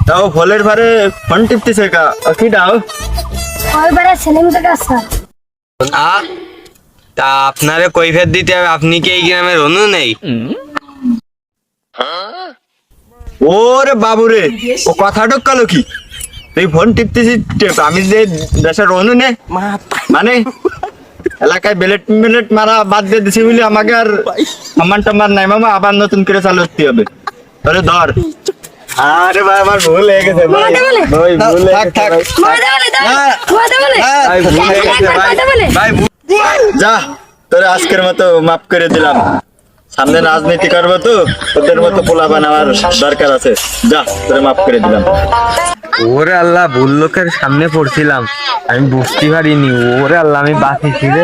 তাও ফলের ভারে ফোন টিপতেছে কি দাও ওই বারে সেলিম কাকা স্যার তা আপনারে কৈফিয়ত দিতে হবে, আপনি কি এই গ্রামের রনু নেই? ওরে বাবুরে, ও কথাটা কালো কি? তুই ফোন টিপতেছিস, আমি যে দেশের রনু নে মানে এলাকায় বেলেট মারা বাদ দিয়ে দিছি বলে আমাকে আর সম্মান টম্মান নাই মামা, আবার নতুন করে চালু করতে হবে। তাহলে ধর। আরে ভাই আমার ভুল হয়ে গেছে ভাই, ভাই ভুল হয়ে গেছে ভাই, যা তোরে আজকের মতো মাফ করে দিলাম। সামনে রাজনীতি করবো তো, তোদের মতো পোলা বানাবার দরকার আছে। যা তোরে মাফ করে দিলাম। ওরে আল্লাহ, ভুল লোকের সামনে পড়ছিলাম, আমি বুঝতে পারিনি। ওরে আল্লাহ, আমি বাঁচিছি রে।